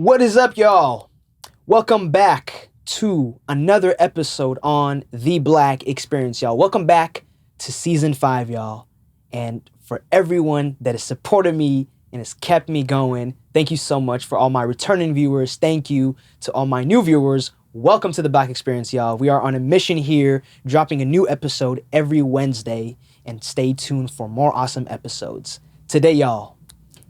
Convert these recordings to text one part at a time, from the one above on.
What is up, y'all? Welcome back to another episode on The Black Experience, y'all. Welcome back to Season 5, y'all. And for everyone that has supported me and has kept me going, thank you so much. For all my returning viewers, thank you. To all my new viewers, welcome to The Black Experience, y'all. We are on a mission here, dropping a new episode every Wednesday, and stay tuned for more awesome episodes. Today, y'all,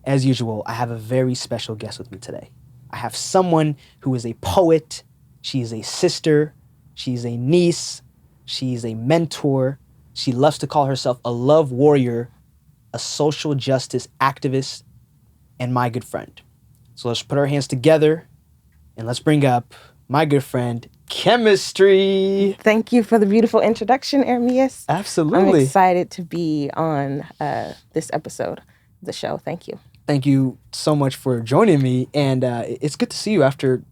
as usual, I have a very special guest with me today. I have someone who is a poet, she is a sister, she's a niece, she's a mentor, she loves to call herself a love warrior, a social justice activist, and my good friend. So let's put our hands together and let's bring up my good friend, Khemistry. Thank you for the beautiful introduction, Ermias. Absolutely. I'm excited to be on this episode of the show. Thank you. Thank you so much for joining me, and it's good to see you after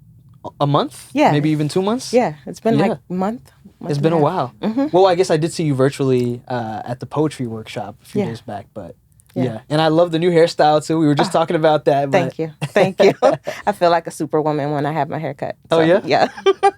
a month, maybe even 2 months. Yeah, it's been like a month. It's been a while. Mm-hmm. Well, I guess I did see you virtually at the poetry workshop a few days back, but yeah. And I love the new hairstyle too. We were just talking about that. Thank you. I feel like a superwoman when I have my hair cut. So, oh yeah? Yeah.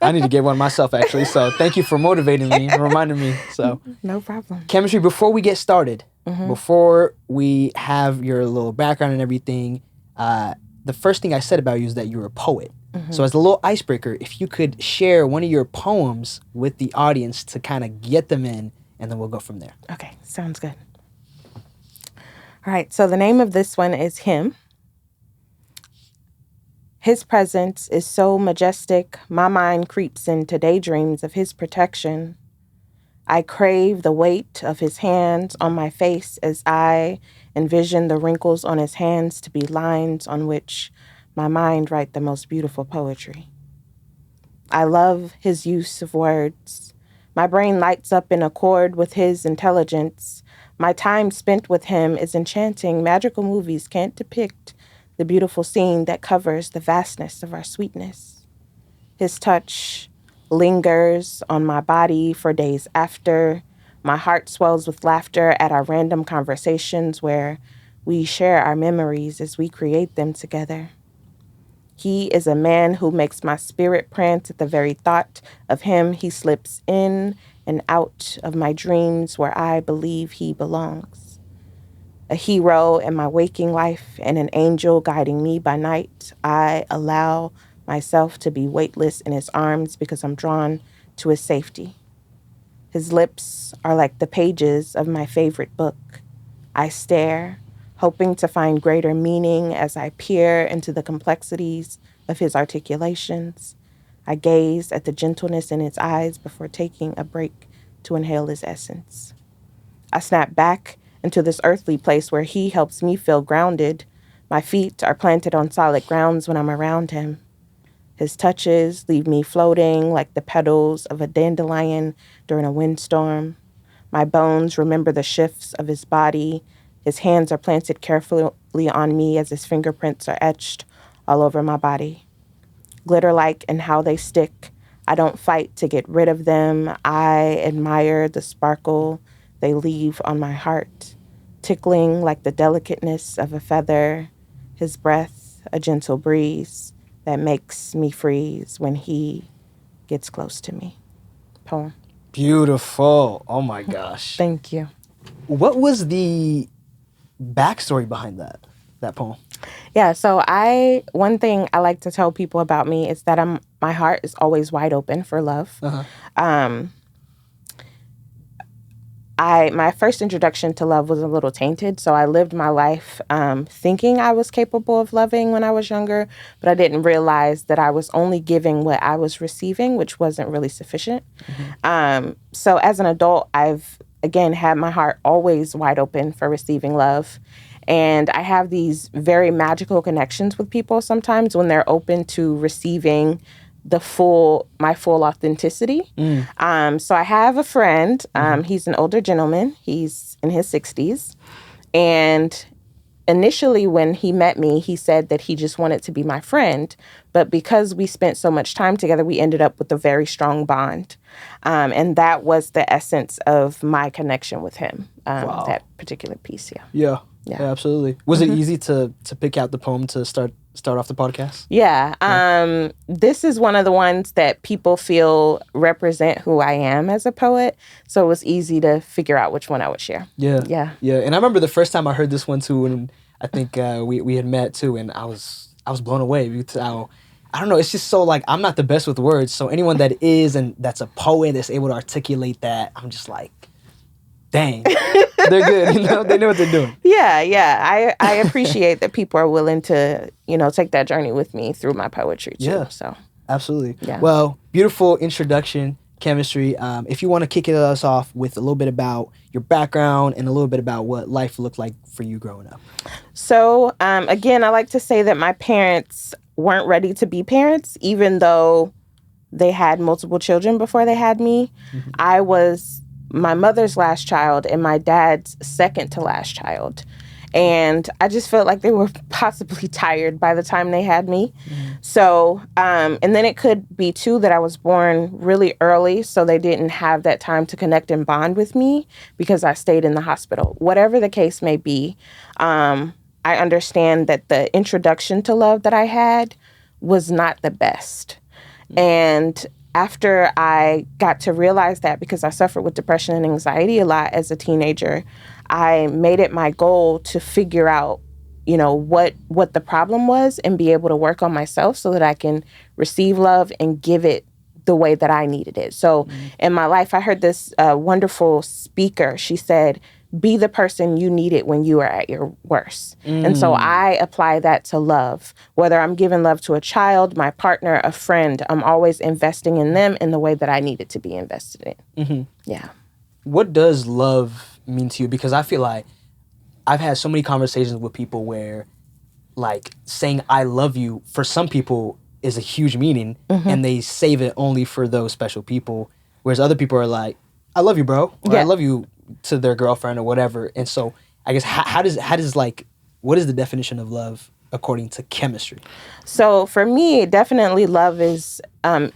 I need to get one myself actually, so thank you for motivating me and reminding me. So no problem. Khemistry, before we get started, before we have your little background and everything, the first thing I said about you is that you're a poet. So as a little icebreaker, if you could share one of your poems with the audience to kind of get them in, and then we'll go from there. Okay, sounds good. All right, so the name of this one is Him. His presence is so majestic, my mind creeps into daydreams of his protection. I crave the weight of his hands on my face as I envision the wrinkles on his hands to be lines on which my mind write the most beautiful poetry. I love his use of words. My brain lights up in accord with his intelligence. My time spent with him is enchanting. Magical movies can't depict the beautiful scene that covers the vastness of our sweetness. His touch lingers on my body for days after. My heart swells with laughter at our random conversations where we share our memories as we create them together. He is a man who makes my spirit prance at the very thought of him. He slips in and out of my dreams where I believe he belongs. A hero in my waking life and an angel guiding me by night. I allow myself to be weightless in his arms because I'm drawn to his safety. His lips are like the pages of my favorite book. I stare, hoping to find greater meaning as I peer into the complexities of his articulations. I gaze at the gentleness in his eyes before taking a break to inhale his essence. I snap back into this earthly place where he helps me feel grounded. My feet are planted on solid grounds when I'm around him. His touches leave me floating like the petals of a dandelion during a windstorm. My bones remember the shifts of his body. His hands are planted carefully on me as his fingerprints are etched all over my body. Glitter-like in how they stick. I don't fight to get rid of them. I admire the sparkle they leave on my heart, tickling like the delicateness of a feather. His breath, a gentle breeze that makes me freeze when he gets close to me. Poem. Beautiful. Oh my gosh. Thank you. What was the backstory behind that poem? Yeah, so one thing I like to tell people about me is that my heart is always wide open for love. My first introduction to love was a little tainted, so I lived my life thinking I was capable of loving when I was younger, but I didn't realize that I was only giving what I was receiving, which wasn't really sufficient. So as an adult, I've, again, had my heart always wide open for receiving love. And I have these very magical connections with people sometimes when they're open to receiving my full authenticity. So I have a friend. He's an older gentleman. He's in his 60s. And initially when he met me, he said that he just wanted to be my friend. But because we spent so much time together, we ended up with a very strong bond. And that was the essence of my connection with him, that particular piece. Yeah, absolutely. Was it easy to pick out the poem to start start off the podcast? Yeah. This is one of the ones that people feel represent who I am as a poet. So it was easy to figure out which one I would share. Yeah. Yeah. Yeah. And I remember the first time I heard this one too, and I think we had met too, and I was blown away because I don't know, it's just so like I'm not the best with words. So anyone that is and that's a poet that's able to articulate that, I'm just like, dang, they're good. You know, they know what they're doing. Yeah. I appreciate that people are willing to, take that journey with me through my poetry too. Yeah. So Absolutely. Yeah. Well, beautiful introduction, Khemistry. If you want to kick us off with a little bit about your background and a little bit about what life looked like for you growing up. So, again, I like to say that my parents weren't ready to be parents, even though they had multiple children before they had me. Mm-hmm. I was my mother's last child and my dad's second to last child. And I just felt like they were possibly tired by the time they had me. Mm-hmm. So, and then it could be too that I was born really early, so they didn't have that time to connect and bond with me because I stayed in the hospital. Whatever the case may be, I understand that the introduction to love that I had was not the best. Mm-hmm. And after I got to realize that, because I suffered with depression and anxiety a lot as a teenager, I made it my goal to figure out, what the problem was and be able to work on myself so that I can receive love and give it the way that I needed it. So in my life, I heard this wonderful speaker. She said, be the person you needed when you were at your worst. And so I apply that to love. Whether I'm giving love to a child, my partner, a friend, I'm always investing in them in the way that I needed to be invested in. Mm-hmm. Yeah. What does love mean to you? Because I feel like I've had so many conversations with people where like saying I love you for some people is a huge meaning, and they save it only for those special people. Whereas other people are like, I love you, bro. Or I love you to their girlfriend or whatever. And so I guess how does like, what is the definition of love according to Khemistry? So for me, definitely love is,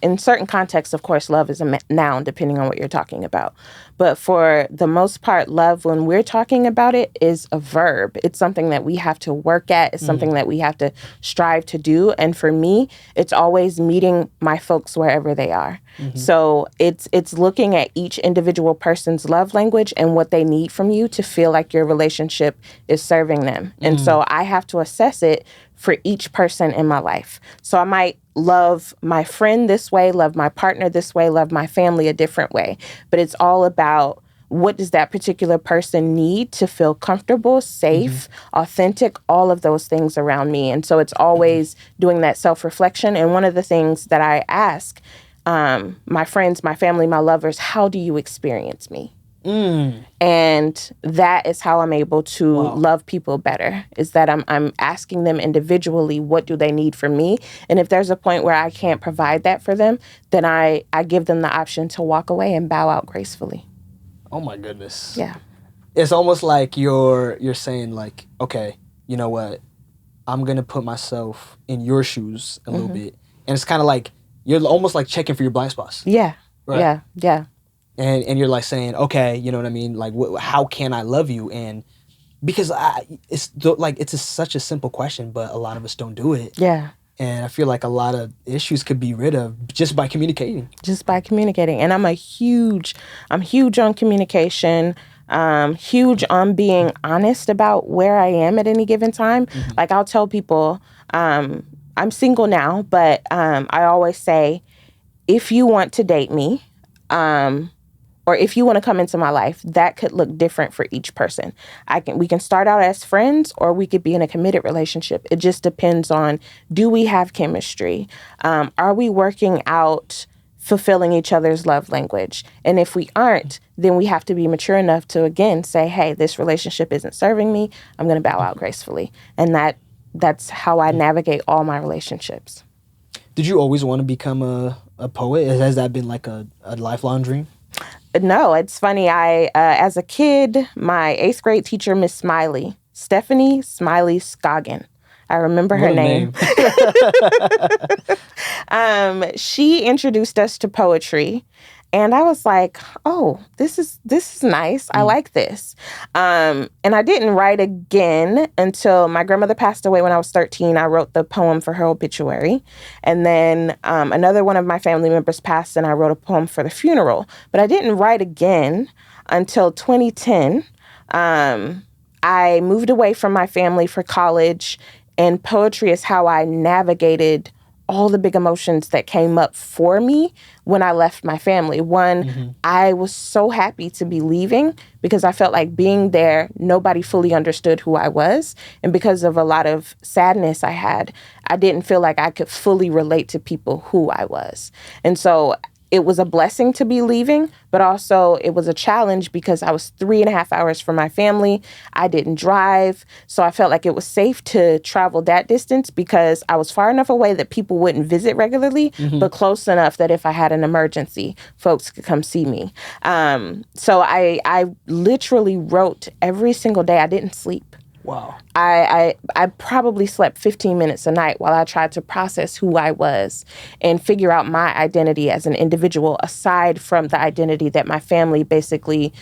in certain contexts, of course, love is a noun depending on what you're talking about. But for the most part, love, when we're talking about it, is a verb. It's something that we have to work at. It's something that we have to strive to do. And for me, it's always meeting my folks wherever they are. Mm-hmm. So it's looking at each individual person's love language and what they need from you to feel like your relationship is serving them. And so I have to assess it for each person in my life. So I might love my friend this way, love my partner this way, love my family a different way. But it's all about what does that particular person need to feel comfortable, safe, authentic, all of those things around me. And so it's always doing that self-reflection. And one of the things that I ask my friends, my family, my lovers, how do you experience me? And that is how I'm able to love people better, is that I'm asking them individually, what do they need from me? And if there's a point where I can't provide that for them, then I give them the option to walk away and bow out gracefully. Oh my goodness. Yeah. It's almost like you're saying like, okay, you know what? I'm going to put myself in your shoes a little bit. And it's kind of like, you're almost like checking for your blind spots. Yeah. Right? Yeah. And you're like saying, okay, you know what I mean? Like, how can I love you? And because it's such a simple question, but a lot of us don't do it. Yeah. And I feel like a lot of issues could be rid of just by communicating. And I'm huge on communication. Huge on being honest about where I am at any given time. Like I'll tell people, I'm single now, but I always say, if you want to date me, or if you want to come into my life, that could look different for each person. We can start out as friends, or we could be in a committed relationship. It just depends on, do we have chemistry? Are we working out fulfilling each other's love language? And if we aren't, then we have to be mature enough to, again, say, hey, this relationship isn't serving me. I'm going to bow out gracefully. And that's how I navigate all my relationships. Did you always want to become a poet? Has that been like a lifelong dream? No, it's funny. I, as a kid, my 8th grade teacher, Miss Smiley, Stephanie Smiley Scoggin, I remember her name. She introduced us to poetry. And I was like, oh, this is nice. I like this. And I didn't write again until my grandmother passed away when I was 13. I wrote the poem for her obituary. And then another one of my family members passed, and I wrote a poem for the funeral. But I didn't write again until 2010. I moved away from my family for college, and poetry is how I navigated all the big emotions that came up for me when I left my family. One, I was so happy to be leaving because I felt like being there, nobody fully understood who I was. And because of a lot of sadness I had, I didn't feel like I could fully relate to people who I was. And so it was a blessing to be leaving, but also it was a challenge because I was 3.5 hours from my family. I didn't drive. So I felt like it was safe to travel that distance because I was far enough away that people wouldn't visit regularly, but close enough that if I had an emergency, folks could come see me. So I literally wrote every single day. I didn't sleep. Wow. I probably slept 15 minutes a night while I tried to process who I was and figure out my identity as an individual aside from the identity that my family basically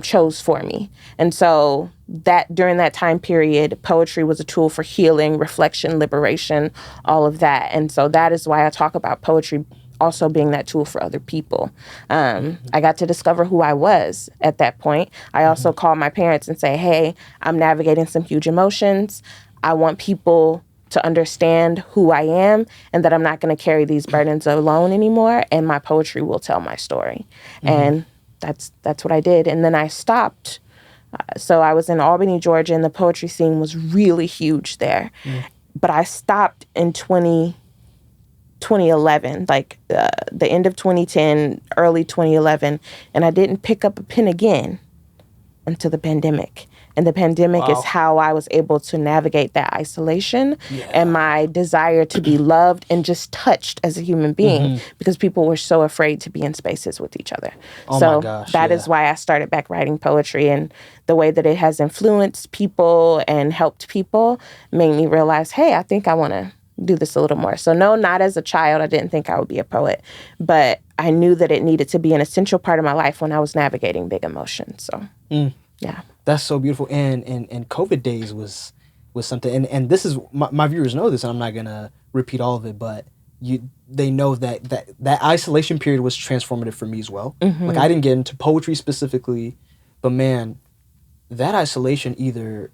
chose for me. And so that during that time period, poetry was a tool for healing, reflection, liberation, all of that. And so that is why I talk about poetry also being that tool for other people. I got to discover who I was at that point. I also called my parents and say, hey, I'm navigating some huge emotions. I want people to understand who I am and that I'm not going to carry these burdens alone anymore. And my poetry will tell my story. And that's what I did. And then I stopped. So I was in Albany, Georgia, and the poetry scene was really huge there. But I stopped in 2011, like the end of 2010, early 2011, and I didn't pick up a pen again until the pandemic. And the pandemic is how I was able to navigate that isolation and my desire to be loved and just touched as a human being because people were so afraid to be in spaces with each other. My gosh, that is why I started back writing poetry, and the way that it has influenced people and helped people made me realize, hey, I think I want to do this a little more. So no, not as a child. I didn't think I would be a poet, but I knew that it needed to be an essential part of my life when I was navigating big emotions. So yeah. That's so beautiful. And COVID days was something, and this is, my viewers know this, and I'm not gonna repeat all of it, but they know that isolation period was transformative for me as well. Like I didn't get into poetry specifically, but man, that isolation either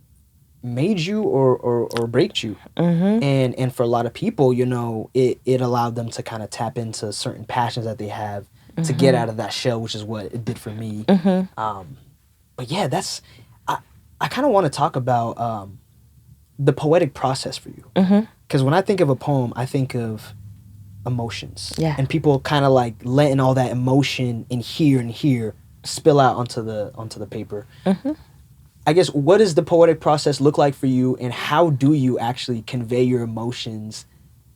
made you or break you. And for a lot of people, you know, it allowed them to kind of tap into certain passions that they have to get out of that shell, which is what it did for me. But yeah, I kind of want to talk about the poetic process for you. Because when I think of a poem, I think of emotions. And people kind of like letting all that emotion in here spill out onto the paper. I guess, what does the poetic process look like for you, and how do you actually convey your emotions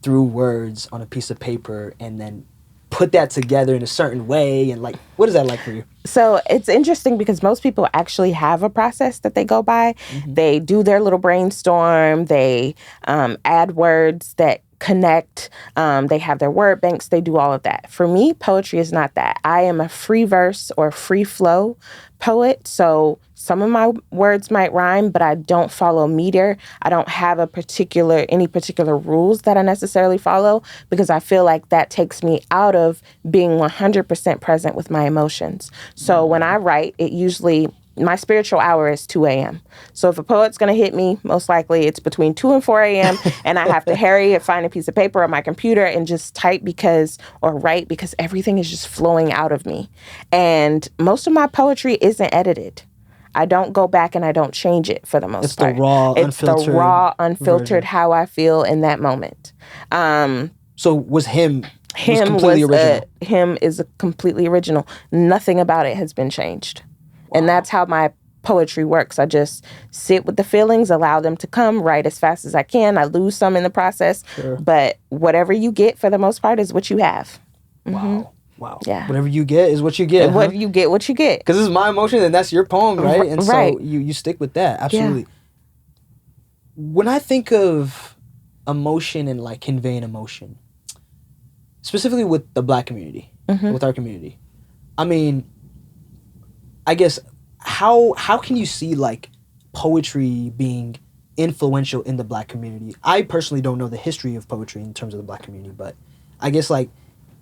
through words on a piece of paper and then put that together in a certain way? And like, what is that like for you? So it's interesting because most people actually have a process that they go by. They do their little brainstorm. They add words that connect. They have their word banks. They do all of that. For me, poetry is not that. I am a free verse or free flow poet. So some of my words might rhyme, but I don't follow meter. I don't have any particular rules that I necessarily follow because I feel like that takes me out of being 100% present with my emotions. So when I write, my spiritual hour is 2 a.m. So if a poet's going to hit me, most likely it's between 2 and 4 a.m. and I have to hurry and find a piece of paper on my computer and just type or write because everything is just flowing out of me. And most of my poetry isn't edited. I don't go back and I don't change it for the most part. It's the raw, unfiltered version. How I feel in that moment. So was him completely original? Him is completely original. Nothing about it has been changed. And that's how my poetry works. I just sit with the feelings, allow them to come, write as fast as I can. I lose some in the process. But whatever you get for the most part is what you have. Wow. Yeah. Whatever you get is what you get. What you get, what you get. Because this is my emotion and that's your poem, right? And right. So you stick with that. Absolutely. Yeah. When I think of emotion and like conveying emotion, specifically with the Black community, with our community, I mean, I guess how can you see like poetry being influential in the Black community? I personally don't know the history of poetry in terms of the Black community, but I guess like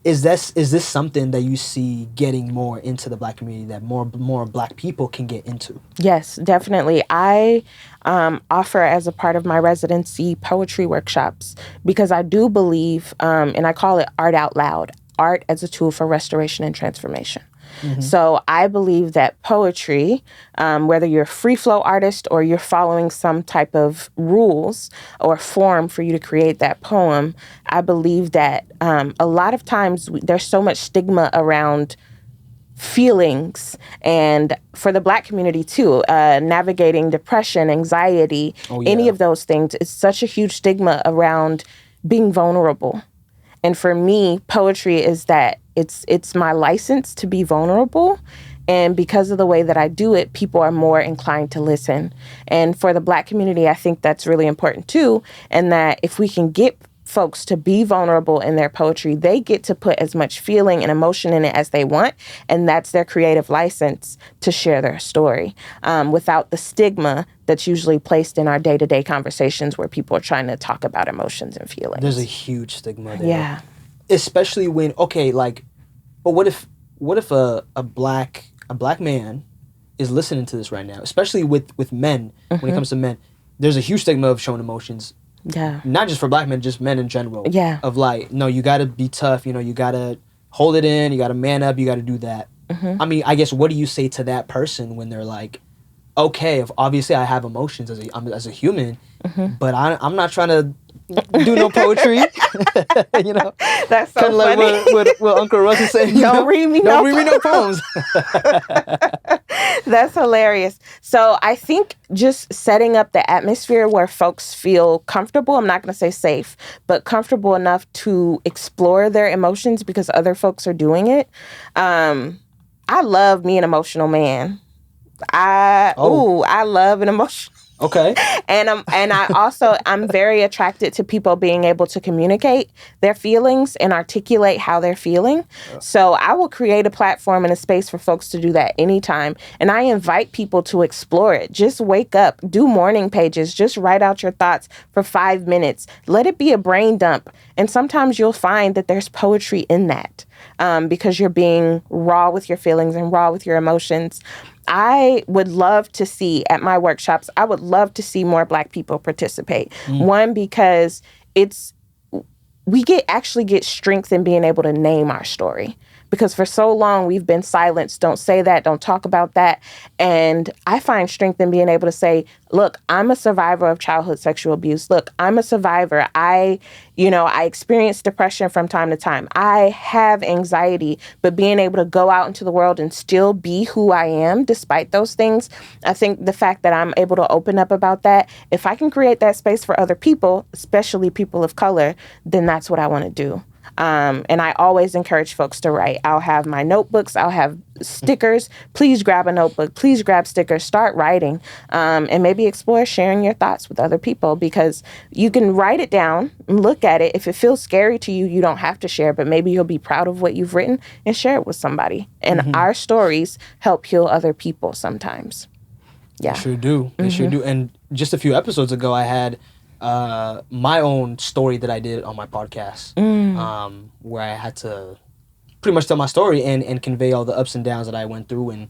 is this something that you see getting more into the Black community that more Black people can get into? Yes, definitely. I offer as a part of my residency poetry workshops because I do believe, and I call it art out loud, art as a tool for restoration and transformation. So I believe that poetry, whether you're a free flow artist or you're following some type of rules or form for you to create that poem, I believe that a lot of times there's so much stigma around feelings, and for the Black community too, navigating depression, anxiety, any of those things. It's such a huge stigma around being vulnerable. And for me, poetry is that it's my license to be vulnerable. And because of the way that I do it, people are more inclined to listen. And for the Black community, I think that's really important too. And that if we can get folks to be vulnerable in their poetry, they get to put as much feeling and emotion in it as they want. And that's their creative license to share their story without the stigma that's usually placed in our day-to-day conversations where people are trying to talk about emotions and feelings. There's a huge stigma there. Yeah. Especially when, okay, like, but what if a black man is listening to this right now, especially with men, when it comes to men, there's a huge stigma of showing emotions. Yeah. Not just for Black men, just men in general. Yeah. Of like, no, you got to be tough. You know, you got to hold it in. You got to man up. You got to do that. I mean, I guess, what do you say to that person when they're like, okay, if obviously I have emotions as a human, but I'm not trying to do no poetry. You know, That's so kind of funny. like what Uncle Russ is saying. Don't read me no poems. That's hilarious. So I think just setting up the atmosphere where folks feel comfortable, I'm not going to say safe, but comfortable enough to explore their emotions because other folks are doing it. I love me an emotional man. I love an emotional. Okay. And I'm very attracted to people being able to communicate their feelings and articulate how they're feeling. So I will create a platform and a space for folks to do that anytime. And I invite people to explore it. Just wake up, do morning pages, just write out your thoughts for 5 minutes. Let it be a brain dump. And sometimes you'll find that there's poetry in that because you're being raw with your feelings and raw with your emotions. I would love to see at my workshops, I would love to see more Black people participate. One, because we actually get strength in being able to name our story. Because for so long we've been silenced. Don't say that. Don't talk about that. And I find strength in being able to say, look, I'm a survivor of childhood sexual abuse. Look, I'm a survivor. I experience depression from time to time. I have anxiety, but being able to go out into the world and still be who I am despite those things, I think the fact that I'm able to open up about that, if I can create that space for other people, especially people of color, then that's what I want to do. And I always encourage folks to write. I'll have my notebooks. I'll have stickers. Please grab a notebook. Please grab stickers. Start writing. And maybe explore sharing your thoughts with other people because you can write it down and look at it. If it feels scary to you, you don't have to share, but maybe you'll be proud of what you've written and share it with somebody. And our stories help heal other people sometimes. Yeah. They sure do. They sure do. And just a few episodes ago, I had my own story that I did on my podcast, where I had to pretty much tell my story and convey all the ups and downs that I went through, and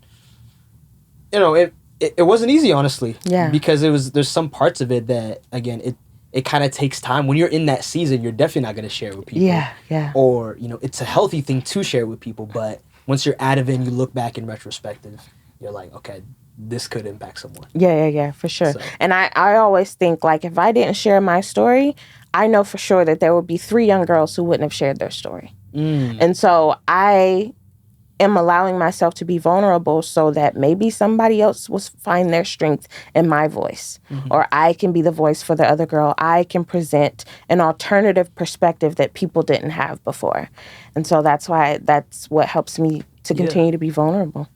you know, it wasn't easy, honestly. Yeah. Because there's some parts of it that, again, it kind of takes time. When you're in that season, you're definitely not going to share it with people. Yeah, yeah. Or, you know, it's a healthy thing to share with people, but once you're out of it and you look back in retrospective, you're like, okay, this could impact someone. Yeah, for sure. So. And I always think, like, if I didn't share my story, I know for sure that there would be 3 young girls who wouldn't have shared their story. And so I am allowing myself to be vulnerable so that maybe somebody else will find their strength in my voice. Or I can be the voice for the other girl. I can present an alternative perspective that people didn't have before. And so that's what helps me to continue to be vulnerable.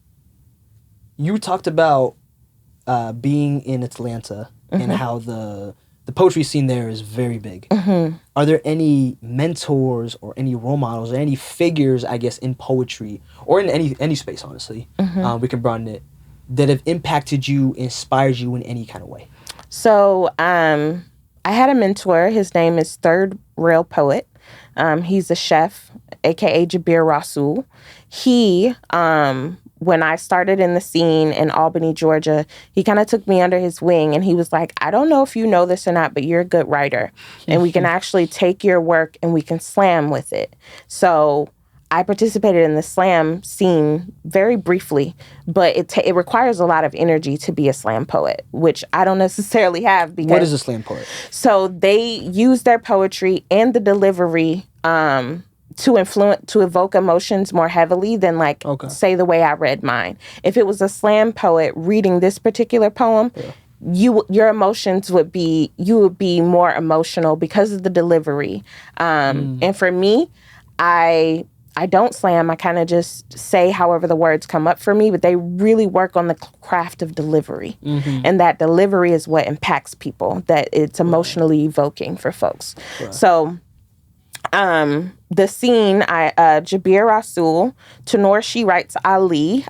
You talked about being in Atlanta and how the the poetry scene there is very big. Are there any mentors or any role models or any figures, I guess, in poetry or in any space, honestly, we can broaden it, that have impacted you, inspired you in any kind of way? So I had a mentor. His name is Third Rail Poet. He's a chef, aka Jabir Rasul. He, when I started in the scene in Albany, Georgia, he kind of took me under his wing and he was like, I don't know if you know this or not, but you're a good writer and we can actually take your work and we can slam with it. So I participated in the slam scene very briefly, but it requires a lot of energy to be a slam poet, which I don't necessarily have. Because what is a slam poet? So they use their poetry and the delivery to evoke emotions more heavily than say the way I read mine. If it was a slam poet reading this particular poem, your emotions would be more emotional because of the delivery. And for me, I don't slam. I kind of just say however the words come up for me, but they really work on the craft of delivery. And that delivery is what impacts people, that it's emotionally evoking for folks. So the scene, Jabir Rasul, Tanor She Writes Ali,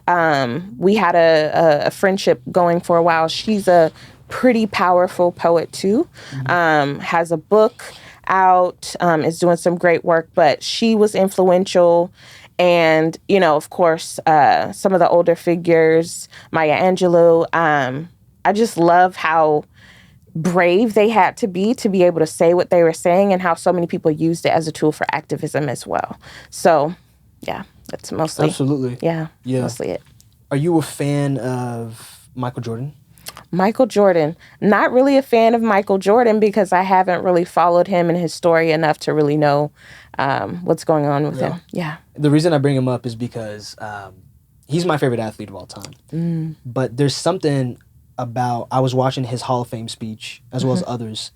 we had a friendship going for a while. She's a pretty powerful poet too, has a book out, is doing some great work, but she was influential. And, of course, some of the older figures, Maya Angelou, I just love how brave they had to be able to say what they were saying and how so many people used it as a tool for activism as well. So, yeah, that's mostly. Absolutely. Yeah, mostly it. Are you a fan of Michael Jordan? Michael Jordan. Not really a fan of Michael Jordan because I haven't really followed him and his story enough to really know what's going on with him. Yeah. The reason I bring him up is because he's my favorite athlete of all time. But there's something about, I was watching his Hall of Fame speech as well as others,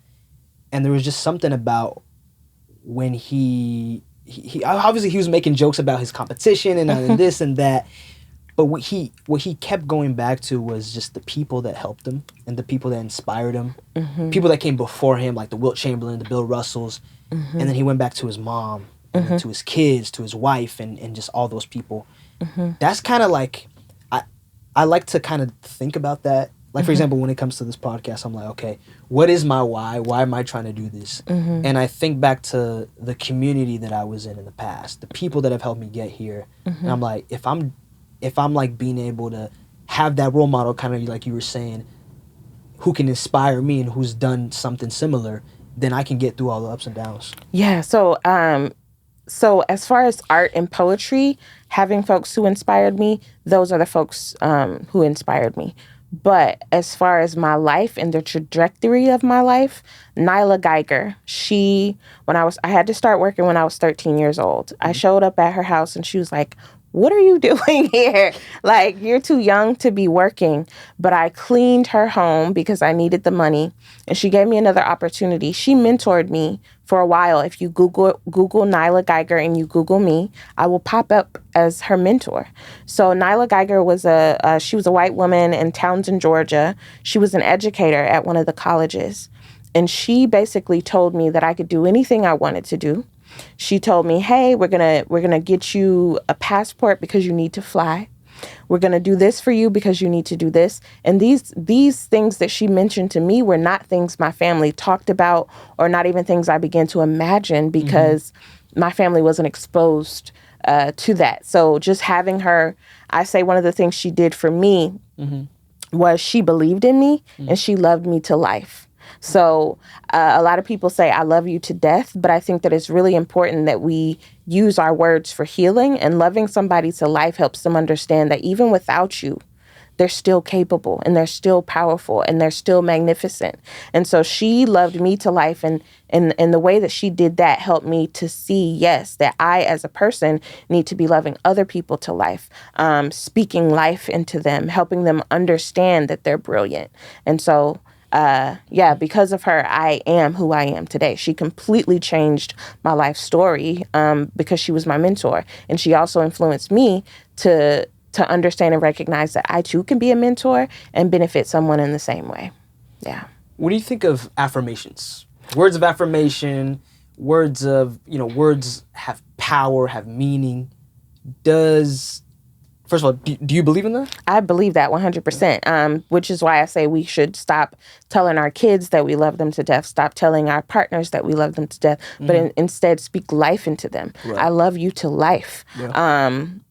and there was just something about when he obviously he was making jokes about his competition and this and that, but what he kept going back to was just the people that helped him and the people that inspired him, people that came before him, like the Wilt Chamberlain, the Bill Russells, and then he went back to his mom, and then to his kids, to his wife, and just all those people. That's kind of like, I like to kind of think about that. Like, for example, when it comes to this podcast, I'm like, okay, what is my why? Why am I trying to do this? And I think back to the community that I was in the past, the people that have helped me get here. And I'm like, if I'm like being able to have that role model, kind of like you were saying, who can inspire me and who's done something similar, then I can get through all the ups and downs. Yeah. So as far as art and poetry, having folks who inspired me, those are the folks who inspired me. But as far as my life and the trajectory of my life, Nyla Geiger, I had to start working when I was 13 years old. I showed up at her house and she was like, what are you doing here? Like, you're too young to be working. But I cleaned her home because I needed the money. And she gave me another opportunity. She mentored me for a while. If you Google Nyla Geiger and you Google me, I will pop up as her mentor. So Nyla Geiger was she was a white woman in Townsend, Georgia. She was an educator at one of the colleges. And she basically told me that I could do anything I wanted to do. She told me, hey, we're gonna get you a passport because you need to fly. We're gonna do this for you because you need to do this. And these things that she mentioned to me were not things my family talked about, or not even things I began to imagine because my family wasn't exposed to that. So just having her, I say one of the things she did for me was she believed in me and she loved me to life. So a lot of people say, I love you to death, but I think that it's really important that we use our words for healing, and loving somebody to life helps them understand that even without you, they're still capable and they're still powerful and they're still magnificent. And so she loved me to life, and the way that she did that helped me to see, yes, that I as a person need to be loving other people to life, speaking life into them, helping them understand that they're brilliant. And so because of her, I am who I am today. She completely changed my life story because she was my mentor. And she also influenced me to understand and recognize that I too can be a mentor and benefit someone in the same way. Yeah. What do you think of affirmations? Words of affirmation, words of, words have power, have meaning. First of all, do you believe in that? I believe that 100%, which is why I say we should stop telling our kids that we love them to death, stop telling our partners that we love them to death, but instead speak life into them. Right. I love you to life. Yeah.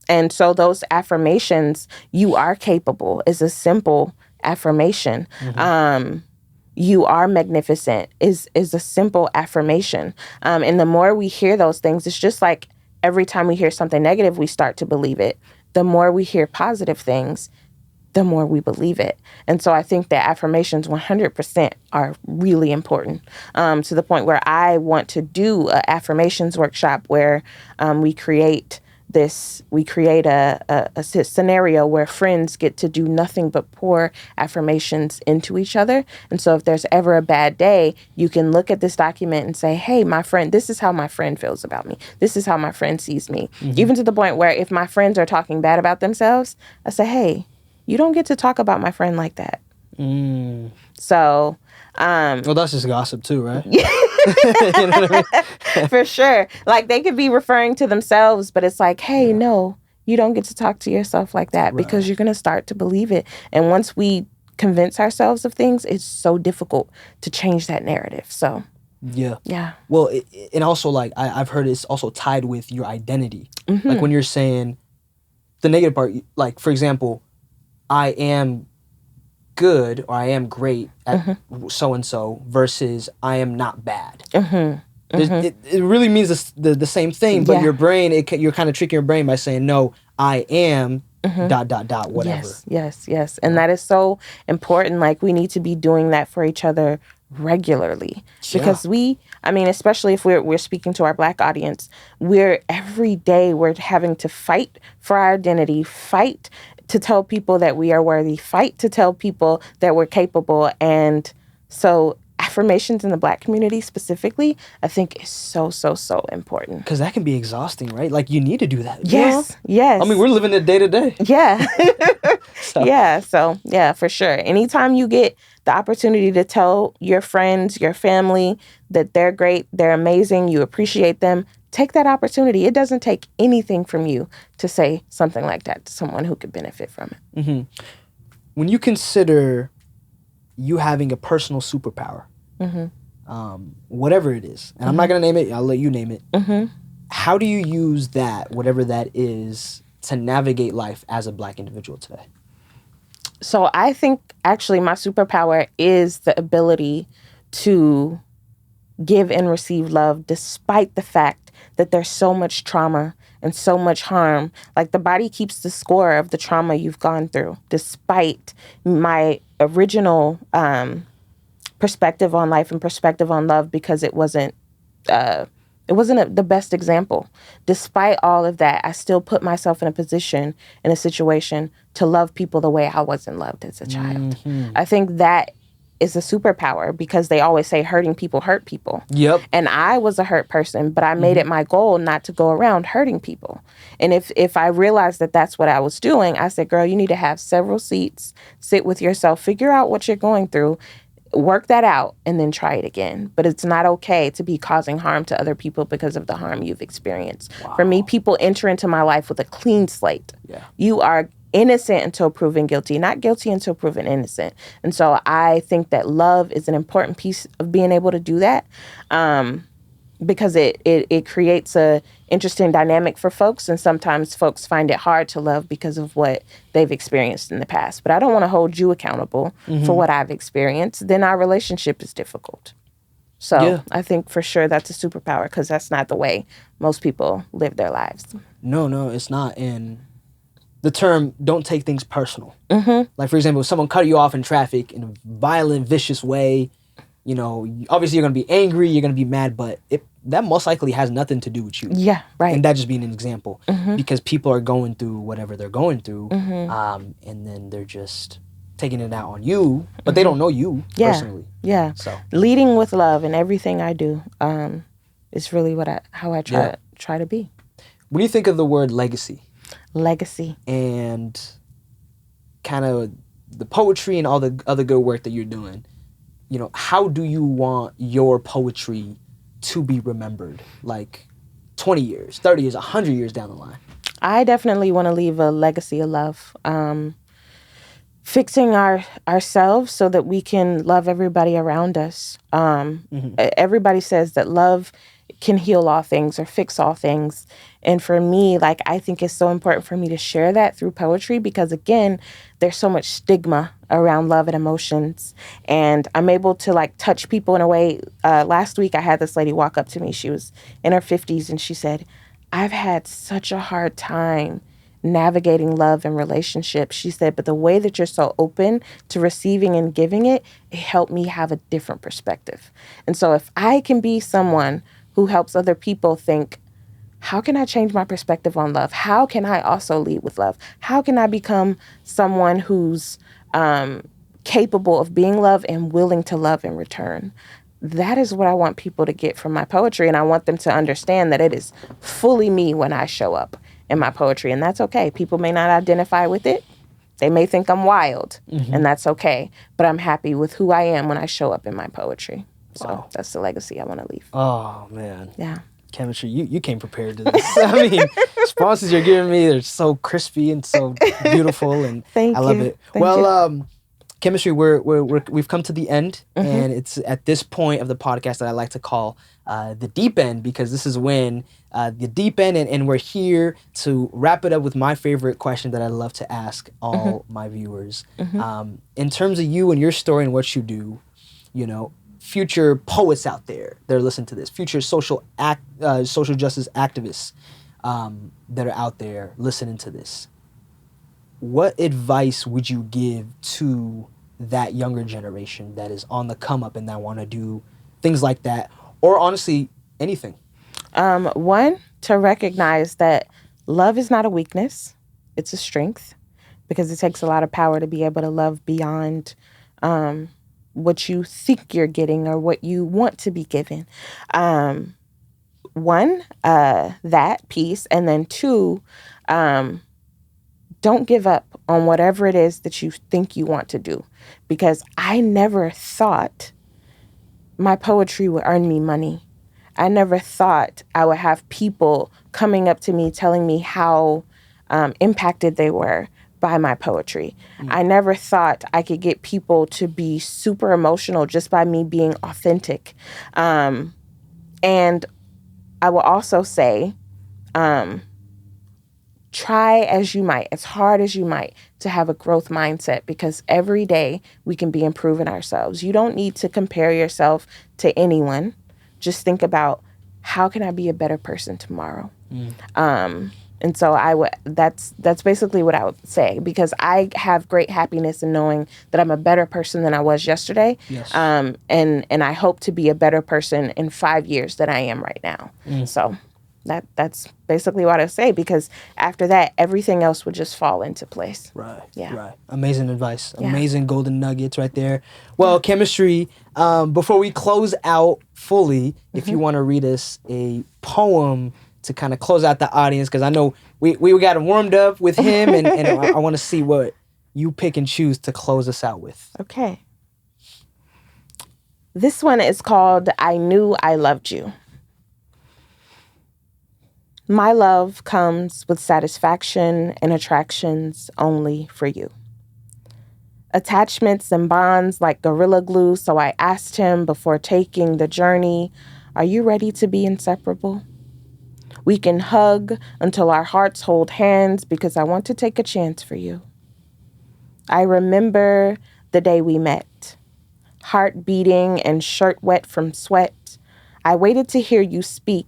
And so those affirmations, you are capable, is a simple affirmation. You are magnificent is a simple affirmation. And the more we hear those things, it's just like every time we hear something negative, we start to believe it. The more we hear positive things, the more we believe it. And so I think that affirmations 100% are really important, to the point where I want to do an affirmations workshop where we create a scenario where friends get to do nothing but pour affirmations into each other. And so if there's ever a bad day, you can look at this document and say, hey, my friend, this is how my friend feels about me. This is how my friend sees me. Even to the point where if my friends are talking bad about themselves, I say, hey, you don't get to talk about my friend like that. So... well, that's just gossip too, right? You know what I mean? For sure. Like, they could be referring to themselves, but it's like, hey, no, you don't get to talk to yourself like that, because you're going to start to believe it. And once we convince ourselves of things, it's so difficult to change that narrative. So, yeah. Well, and also, like, I've heard it's also tied with your identity. Like, when you're saying the negative part, like, for example, I am good or I am great at so-and-so versus I am not bad. It really means the same thing, but your brain, you're kind of tricking your brain by saying, no, I am ... whatever. Yes. And that is so important. Like, we need to be doing that for each other regularly, because especially if we're speaking to our Black audience, every day we're having to fight for our identity, fight to tell people that we are worthy, fight to tell people that we're capable. And so affirmations in the Black community specifically, I think is so, so, so important. Because that can be exhausting, right? Like, you need to do that. Yes. I mean, we're living it day to day. Yeah. So, for sure. Anytime you get the opportunity to tell your friends, your family that they're great, they're amazing, you appreciate them, take that opportunity. It doesn't take anything from you to say something like that to someone who could benefit from it. When you consider you having a personal superpower, whatever it is, and I'm not going to name it, I'll let you name it. How do you use that, whatever that is, to navigate life as a Black individual today? So I think actually my superpower is the ability to give and receive love despite the fact that there's so much trauma and so much harm. Like, the body keeps the score of the trauma you've gone through, despite my original perspective on life and perspective on love, because it wasn't the best example. Despite all of that, I still put myself in a situation to love people the way I wasn't loved as a child. I think that is a superpower, because they always say hurting people hurt people. Yep. And I was a hurt person, but I made it my goal not to go around hurting people. And if I realized that that's what I was doing, I said, girl, you need to have several seats, sit with yourself, figure out what you're going through, work that out, and then try it again. But it's not okay to be causing harm to other people because of the harm you've experienced. Wow. For me, people enter into my life with a clean slate. Yeah. You are innocent until proven guilty, not guilty until proven innocent. And so I think that love is an important piece of being able to do that, because it creates a interesting dynamic for folks. And sometimes folks find it hard to love because of what they've experienced in the past. But I don't want to hold you accountable for what I've experienced. Then our relationship is difficult. So I think for sure that's a superpower, because that's not the way most people live their lives. No, it's not. And the term, don't take things personal. Like, for example, if someone cut you off in traffic in a violent, vicious way, obviously you're going to be angry, you're going to be mad, but that most likely has nothing to do with you. Yeah, right. And that just being an example. Because people are going through whatever they're going through, and then they're just taking it out on you, but they don't know you personally. Yeah. So leading with love in everything I do is really how I try to be. When you think of the word legacy, and kind of the poetry and all the other good work that you're doing, how do you want your poetry to be remembered? Like 20 years, 30 years, 100 years down the line? I definitely want to leave a legacy of love. Fixing ourselves so that we can love everybody around us. Everybody says that love can heal all things or fix all things. And for me, like, I think it's so important for me to share that through poetry because, again, there's so much stigma around love and emotions. And I'm able to, like, touch people in a way. Last week, I had this lady walk up to me. She was in her 50s, and she said, I've had such a hard time navigating love and relationships. She said, but the way that you're so open to receiving and giving it helped me have a different perspective. And so if I can be someone who helps other people think, how can I change my perspective on love? How can I also lead with love? How can I become someone who's capable of being loved and willing to love in return? That is what I want people to get from my poetry. And I want them to understand that it is fully me when I show up in my poetry. And that's okay. People may not identify with it. They may think I'm wild, and that's okay. But I'm happy with who I am when I show up in my poetry. So that's the legacy I want to leave. Oh, man. Yeah. Chemistry, you came prepared to this. I mean, responses you're giving me, they're so crispy and so beautiful, and Thank I love you. it. Thank you. Chemistry, we've come to the end, and it's at this point of the podcast that I like to call the deep end, because this is when the deep end, and we're here to wrap it up with my favorite question that I love to ask all my viewers. In terms of you and your story and what you do, future poets out there that are listening to this, future social justice activists that are out there listening to this, what advice would you give to that younger generation that is on the come up and that want to do things like that, or honestly anything? One, to recognize that love is not a weakness, it's a strength, because it takes a lot of power to be able to love beyond what you think you're getting or what you want to be given. One, that piece, and then two, don't give up on whatever it is that you think you want to do, because I never thought my poetry would earn me money. I never thought I would have people coming up to me telling me how impacted they were by my poetry. I never thought I could get people to be super emotional just by me being authentic. And I will also say, try as you might, as hard as you might, to have a growth mindset, because every day we can be improving ourselves. You don't need to compare yourself to anyone. Just think about, how can I be a better person tomorrow? And so that's basically what I would say, because I have great happiness in knowing that I'm a better person than I was yesterday. Yes. And I hope to be a better person in 5 years than I am right now. So that's basically what I say, because after that, everything else would just fall into place. Right. Yeah. Right. Amazing advice. Yeah. Amazing golden nuggets right there. Well, Chemistry, before we close out fully, if you want to read us a poem to kind of close out the audience, because I know we got him warmed up with him, and I want to see what you pick and choose to close us out with. Okay. This one is called I Knew I Loved You. My love comes with satisfaction and attractions only for you. Attachments and bonds like gorilla glue, so I asked him before taking the journey, are you ready to be inseparable? We can hug until our hearts hold hands, because I want to take a chance for you. I remember the day we met, heart beating and shirt wet from sweat. I waited to hear you speak,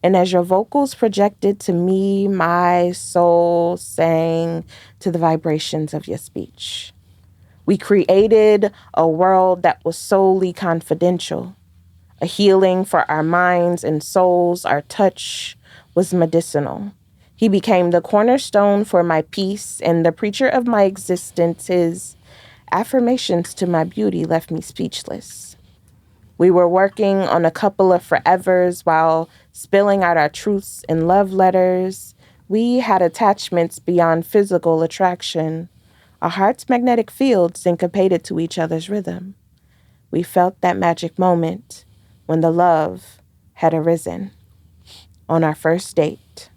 and as your vocals projected to me, my soul sang to the vibrations of your speech. We created a world that was solely confidential, a healing for our minds and souls. Our touch was medicinal. He became the cornerstone for my peace and the preacher of my existence. His affirmations to my beauty left me speechless. We were working on a couple of forevers while spilling out our truths in love letters. We had attachments beyond physical attraction. Our heart's magnetic field syncopated to each other's rhythm. We felt that magic moment when the love had arisen on our first date.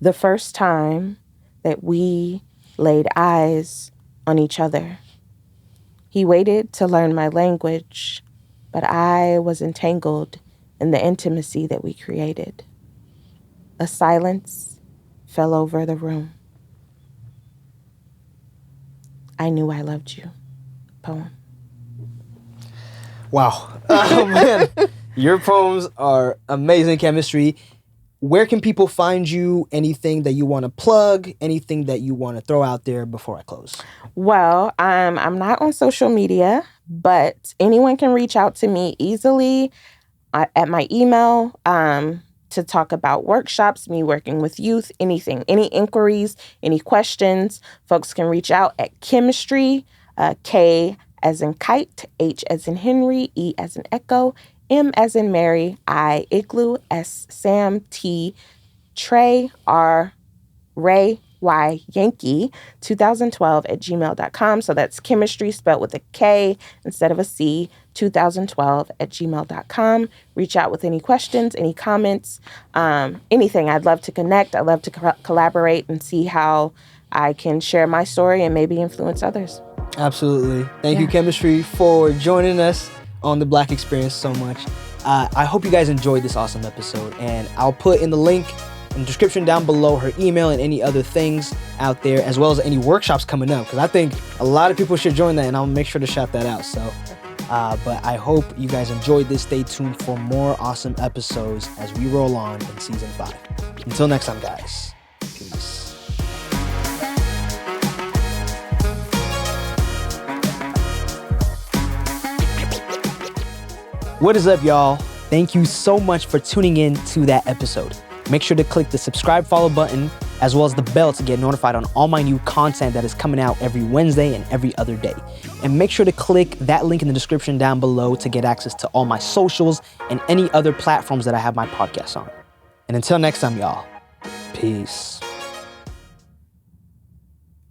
The first time that we laid eyes on each other. He waited to learn my language, but I was entangled in the intimacy that we created. A silence fell over the room. I knew I loved you. Poem. Wow. Oh, man. Your poems are amazing, Chemistry. Where can people find you? Anything that you want to plug? Anything that you want to throw out there before I close? Well, I'm not on social media, but anyone can reach out to me easily at my email to talk about workshops, me working with youth, anything, any inquiries, any questions. Folks can reach out at Khemistry, K as in kite, H as in Henry, E as in echo, M as in Mary, I igloo, S Sam, T Trey, R Ray, Y Yankee, 2012 at gmail.com. So that's Khemistry spelled with a K instead of a C, 2012 at gmail.com. Reach out with any questions, any comments, anything. I'd love to connect. I'd love to collaborate and see how I can share my story and maybe influence others. Absolutely. Thank you, Chemistry, for joining us on The Black Experience so much. I hope you guys enjoyed this awesome episode, and I'll put in the link in the description down below her email and any other things out there, as well as any workshops coming up, because I think a lot of people should join that, and I'll make sure to shout that out. So, but I hope you guys enjoyed this. Stay tuned for more awesome episodes as we roll on in season 5. Until next time, guys. Peace. What is up, y'all? Thank you so much for tuning in to that episode. Make sure to click the subscribe, follow button, as well as the bell to get notified on all my new content that is coming out every Wednesday and every other day. And make sure to click that link in the description down below to get access to all my socials and any other platforms that I have my podcast on. And until next time, y'all, peace.